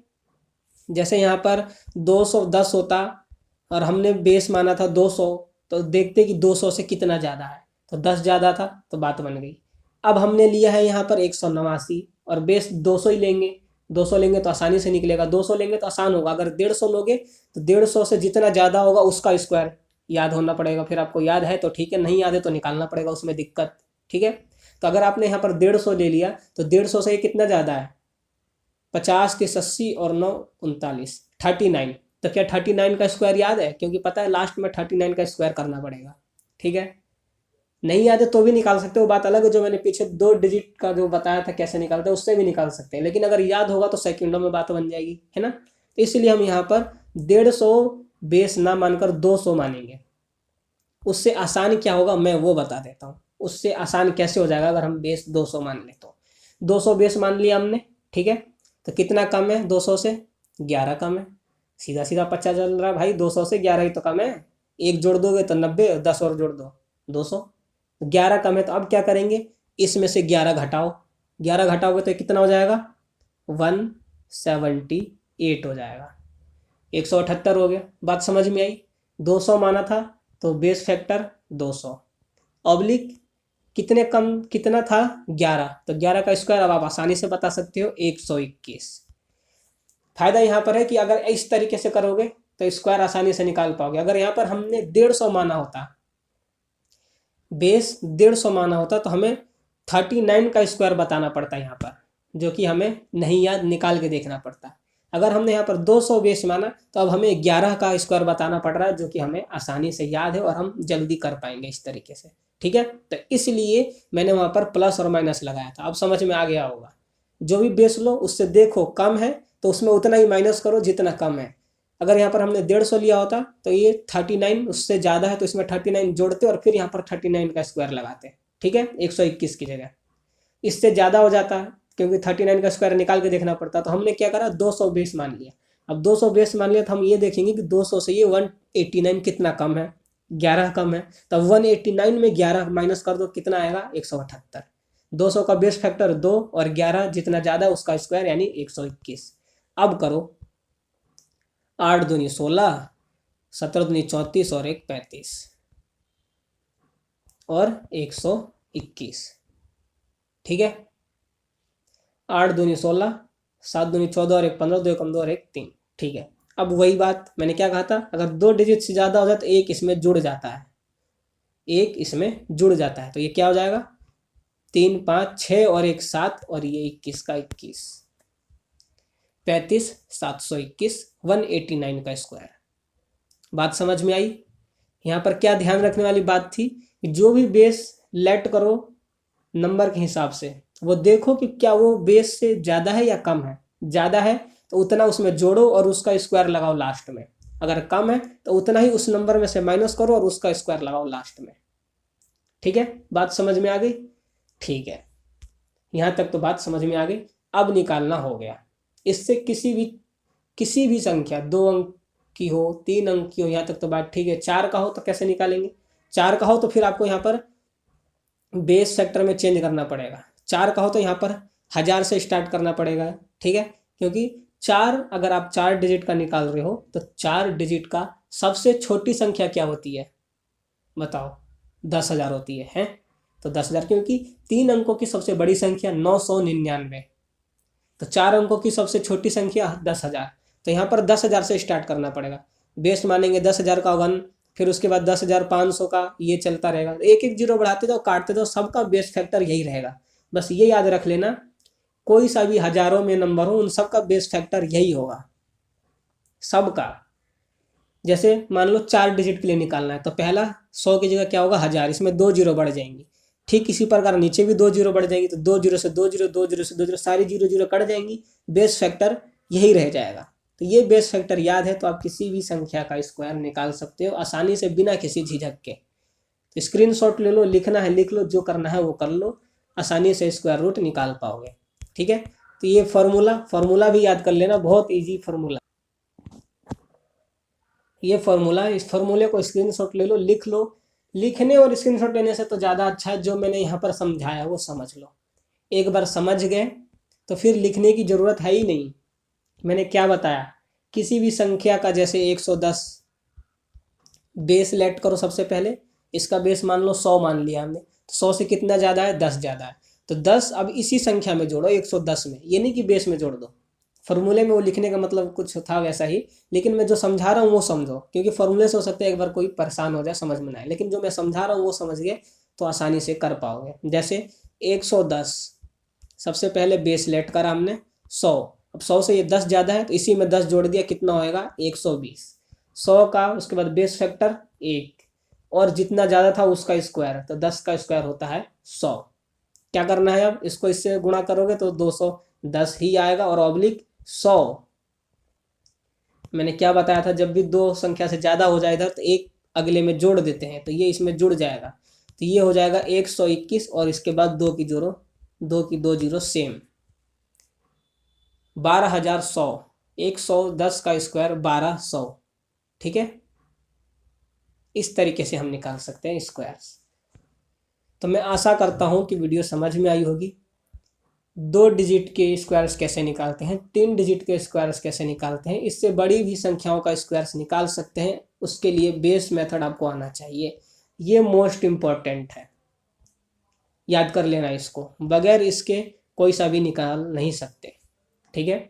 Speaker 1: जैसे यहाँ पर 210 होता और हमने बेस माना था 200, तो देखते कि 200 से कितना ज़्यादा है, तो 10 ज़्यादा था, तो बात बन गई। अब हमने लिया है यहाँ पर 189 और बेस 200 ही लेंगे। 200 लेंगे तो आसानी से निकलेगा, 200 लेंगे तो आसान होगा। अगर 150 लोगे तो 150 से जितना ज़्यादा होगा उसका स्क्वायर याद होना पड़ेगा। फिर आपको याद है तो ठीक है, नहीं याद है तो निकालना पड़ेगा, उसमें दिक्कत। ठीक है, तो अगर आपने यहाँ पर 150 ले लिया तो 150 से ये कितना ज़्यादा है, 50 30 80 और 9 39, 39। तो क्या 39 का स्क्वायर याद है, क्योंकि पता है लास्ट में 39 का स्क्वायर करना पड़ेगा। ठीक है, नहीं याद है तो भी निकाल सकते हो, बात अलग है। जो मैंने पीछे 2 डिजिट का जो बताया था कैसे निकालते हैं उससे भी निकाल सकते हैं, लेकिन अगर याद होगा तो सेकंडों में बात बन जाएगी, है ना। तो इसलिए हम यहाँ पर 150 बेस ना मानकर 200 मानेंगे। उससे आसान क्या होगा मैं वो बता देता हूँ। उससे आसान कैसे हो जाएगा अगर हम बेस 200 मान ले तो। 200 बेस मान लिया हमने, ठीक है, तो कितना कम है 200 से, 11 कम है। सीधा सीधा पता चल रहा है भाई, 200 से 11 ही तो कम है। 1 जोड़ दोगे तो 90, 10 और जोड़ दो 200, 11 कम है। तो अब क्या करेंगे, इसमें से 11 घटाओ, 11 घटाओगे तो कितना हो जाएगा 178 हो जाएगा। 178 हो गया। बात समझ में आई। 200 माना था तो बेस फैक्टर 200 ऑब्लिक कितने कम कितना था 11, तो 11 का स्क्वायर अब आप आसानी से बता सकते हो 121। फायदा यहाँ पर है कि अगर इस तरीके से करोगे तो स्क्वायर आसानी से निकाल पाओगे। अगर यहाँ पर हमने 150 माना होता, बेस 150 माना होता तो हमें 39 का स्क्वायर बताना पड़ता यहाँ पर, जो कि हमें नहीं याद, निकाल के देखना पड़ता। अगर हमने यहाँ पर 200 बेस माना तो अब हमें 11 का स्क्वायर बताना पड़ रहा है, जो कि हमें आसानी से याद है और हम जल्दी कर पाएंगे इस तरीके से। ठीक है, तो इसलिए मैंने वहाँ पर प्लस और माइनस लगाया था। अब समझ में आ गया होगा। जो भी बेस लो उससे देखो कम है तो उसमें उतना ही माइनस करो जितना कम है। अगर यहाँ पर हमने 150 लिया होता तो ये 39 उससे ज़्यादा है तो इसमें 39 जोड़ते और फिर यहाँ पर 39 का स्क्वायर लगाते। ठीक है, 121 की जगह। इससे ज़्यादा हो जाता है क्योंकि 39 का स्क्वायर निकाल के देखना पड़ता, तो हमने क्या करा 200 बेस मान लिया। अब 200 बेस मान लिया तो हम ये देखेंगे कि 200 से ये 189 कितना कम है, 11 कम है। तब 189 में 11 माइनस कर दो, कितना आएगा 178। 200 का बेस फैक्टर 2 और 11 जितना ज़्यादा उसका स्क्वायर यानी 121। अब करो 8 दूनी 16, 17 दूनी 34 और 1 35 और 121। ठीक है, 8 दूनी 16, 7 दूनी 14 और 1 15, 2 एकम 2 और 1 3। ठीक है, अब वही बात मैंने क्या कहा था, अगर 2 डिजिट से ज़्यादा हो जाए तो एक इसमें जुड़ जाता है, एक इसमें जुड़ जाता है। तो ये क्या हो जाएगा 3 5 6 और 1 7 और ये 21 का 21, 35 721, 189 का स्क्वायर। बात समझ में आई। यहाँ पर क्या ध्यान रखने वाली बात थी कि जो भी बेस लेट करो नंबर के हिसाब से, वो देखो कि क्या वो बेस से ज़्यादा है या कम है। ज़्यादा है तो उतना उसमें जोड़ो और उसका स्क्वायर लगाओ लास्ट में। अगर कम है तो उतना ही उस नंबर में से माइनस करो और उसका स्क्वायर लगाओ लास्ट में। ठीक है, बात समझ में आ गई। ठीक है, यहाँ तक तो बात समझ में आ गई। अब निकालना हो गया। इससे किसी भी संख्या 2 अंक की हो, 3 अंक की हो, यहाँ तक तो बात ठीक है। 4 का हो तो कैसे निकालेंगे, 4 का हो तो फिर आपको यहाँ पर बेस सेक्टर में चेंज करना पड़ेगा। 4 का हो तो यहाँ पर 1000 से स्टार्ट करना पड़ेगा। ठीक है, क्योंकि 4 अगर आप 4 डिजिट का निकाल रहे हो तो 4 डिजिट का सबसे छोटी संख्या क्या होती है बताओ, 10,000 होती है। तो 10,000, क्योंकि 3 अंकों की सबसे बड़ी संख्या 999, तो 4 अंकों की सबसे छोटी संख्या 10,000। तो यहाँ पर 10,000 से स्टार्ट करना पड़ेगा। बेस मानेंगे 10,000 का 1, फिर उसके बाद 10,500 का, ये चलता रहेगा। एक एक जीरो बढ़ाते जाओ, काटते जाओ, सबका बेस फैक्टर यही रहेगा। बस ये याद रख लेना, कोई सा भी हजारों में नंबर हो उन सबका बेस फैक्टर यही होगा, सबका। जैसे मान लो 4 डिजिट के लिए निकालना है तो पहला 100 की जगह क्या होगा 1000, इसमें 2 जीरो बढ़ जाएंगी। ठीक इसी प्रकार नीचे भी 2 जीरो बढ़ जाएंगी, तो 2 जीरो से 2 जीरो, 2 जीरो से 2 जीरो, सारी जीरो जीरो कट जाएंगी, बेस फैक्टर यही रह जाएगा। तो ये बेस फैक्टर याद है तो आप किसी भी संख्या का स्क्वायर निकाल सकते हो आसानी से बिना किसी झिझक के। तो स्क्रीनशॉट ले लो, लिखना है लिख लो, जो करना है वो कर लो, आसानी से स्क्वायर रूट निकाल पाओगे। ठीक है, तो ये फार्मूला भी याद कर लेना, बहुत ईजी फार्मूला। ये फार्मूला, इस फार्मूले को स्क्रीनशॉट ले लो, लिख लो। लिखने और स्क्रीनशॉट लेने से तो ज़्यादा अच्छा है जो मैंने यहाँ पर समझाया वो समझ लो। एक बार समझ गए तो फिर लिखने की ज़रूरत है ही नहीं। मैंने क्या बताया, किसी भी संख्या का जैसे 110 बेस लेट करो सबसे पहले। इसका बेस मान लो 100 मान लिया हमने, तो 100 से कितना ज़्यादा है 10 ज़्यादा है, तो 10 अब इसी संख्या में जोड़ो 110 में, ये नहीं कि बेस में जोड़ दो। फार्मूले में वो लिखने का मतलब कुछ था वैसा ही, लेकिन मैं जो समझा रहा हूँ वो समझो, क्योंकि फार्मूले से हो सकता है एक बार कोई परेशान हो जाए, समझ में ना आए, लेकिन जो मैं समझा रहा हूँ वो समझ गए तो आसानी से कर पाओगे। जैसे 110 सबसे पहले बेस लेट करा हमने 100, अब 100 से ये 10 ज़्यादा है तो इसी में 10 जोड़ दिया, कितना होएगा 120। 100 का उसके बाद बेस फैक्टर 1 और जितना ज़्यादा था उसका स्क्वायर, तो 10 का स्क्वायर होता है 100। क्या करना है, अब इसको इससे गुणा करोगे तो 210 ही आएगा और ऑब्लिक 100। मैंने क्या बताया था, जब भी दो संख्या से ज़्यादा हो जाए इधर तो एक अगले में जोड़ देते हैं, तो ये इसमें जुड़ जाएगा, तो ये हो जाएगा 121 और इसके बाद 2 की जोड़ो, 2 की 2 जीरो सेम, 12,100। 110 का स्क्वायर 1200। ठीक है, इस तरीके से हम निकाल सकते हैं स्क्वायर्स। तो मैं आशा करता हूँ कि वीडियो समझ में आई होगी। 2 डिजिट के स्क्वायर्स कैसे निकालते हैं, 3 डिजिट के स्क्वायर्स कैसे निकालते हैं, इससे बड़ी भी संख्याओं का स्क्वायर्स निकाल सकते हैं। उसके लिए बेस मेथड आपको आना चाहिए, ये मोस्ट इम्पॉर्टेंट है, याद कर लेना इसको, बगैर इसके कोई सा भी निकाल नहीं सकते। ठीक है,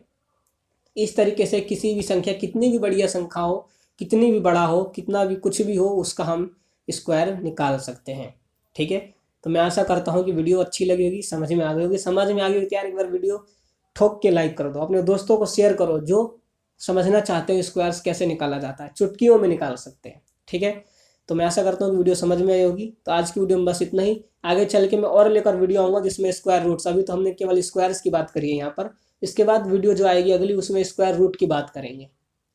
Speaker 1: इस तरीके से किसी भी संख्या, कितनी भी बढ़िया संख्या हो, कितनी भी बड़ा हो, कितना भी कुछ भी हो, उसका हम स्क्वायर निकाल सकते हैं। ठीक है, तो मैं आशा करता हूँ कि वीडियो अच्छी लगी होगी, समझ में आ गई होगी। समझ में आ गई होगी तो यार एक बार वीडियो ठोक के लाइक कर दो, अपने दोस्तों को शेयर करो जो समझना चाहते हो स्क्वायर्स कैसे निकाला जाता है, चुटकियों में निकाल सकते हैं। ठीक है, तो मैं आशा करता हूँ कि वीडियो समझ में आई होगी। तो आज की वीडियो में बस इतना ही, आगे चल के मैं और लेकर वीडियो आऊँगा जिसमें स्क्वायर रूट्स, अभी तो हमने केवल स्क्वायर्स की बात करी है यहाँ पर, इसके बाद वीडियो जो आएगी अगली उसमें स्क्वायर रूट की बात करेंगे।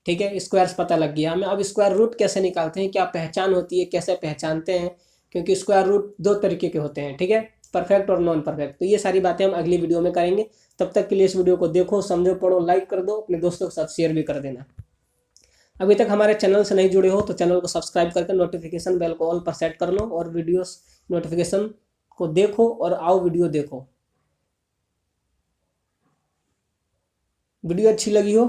Speaker 1: ठीक है, स्क्वायर्स पता लग गया हमें, अब स्क्वायर रूट कैसे निकालते हैं, क्या पहचान होती है, कैसे पहचानते हैं, क्योंकि स्क्वायर रूट 2 तरीके के होते हैं। ठीक है, परफेक्ट और नॉन परफेक्ट। तो ये सारी बातें हम अगली वीडियो में करेंगे। तब तक के लिए इस वीडियो को देखो, समझो, पढ़ो, लाइक कर दो, अपने दोस्तों के साथ शेयर भी कर देना। अभी तक हमारे चैनल से नहीं जुड़े हो तो चैनल को सब्सक्राइब करके नोटिफिकेशन बेल को ऑल पर सेट कर लो और वीडियोस नोटिफिकेशन को देखो और आओ वीडियो देखो। वीडियो अच्छी लगी हो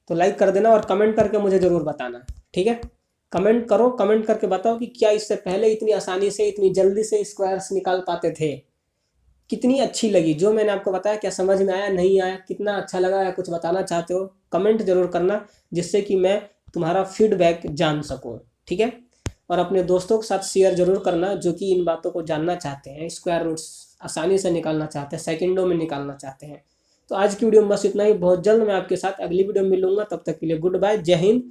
Speaker 1: तो लाइक कर देना और कमेंट करके मुझे ज़रूर बताना। ठीक है, कमेंट करो, कमेंट करके बताओ कि क्या इससे पहले इतनी आसानी से, इतनी जल्दी से स्क्वायर्स निकाल पाते थे, कितनी अच्छी लगी जो मैंने आपको बताया, क्या समझ में आया, नहीं आया, कितना अच्छा लगा, या कुछ बताना चाहते हो कमेंट जरूर करना, जिससे कि मैं तुम्हारा फीडबैक जान सकूं। ठीक है, और अपने दोस्तों के साथ शेयर जरूर करना जो कि इन बातों को जानना चाहते हैं, स्क्वायर रूट्स आसानी से निकालना चाहते हैं, सेकंडों में निकालना चाहते हैं। तो आज की वीडियो में बस इतना ही, बहुत जल्द मैं आपके साथ अगली वीडियो में मिलूंगा, तब तक के लिए गुड बाय, जय हिंद,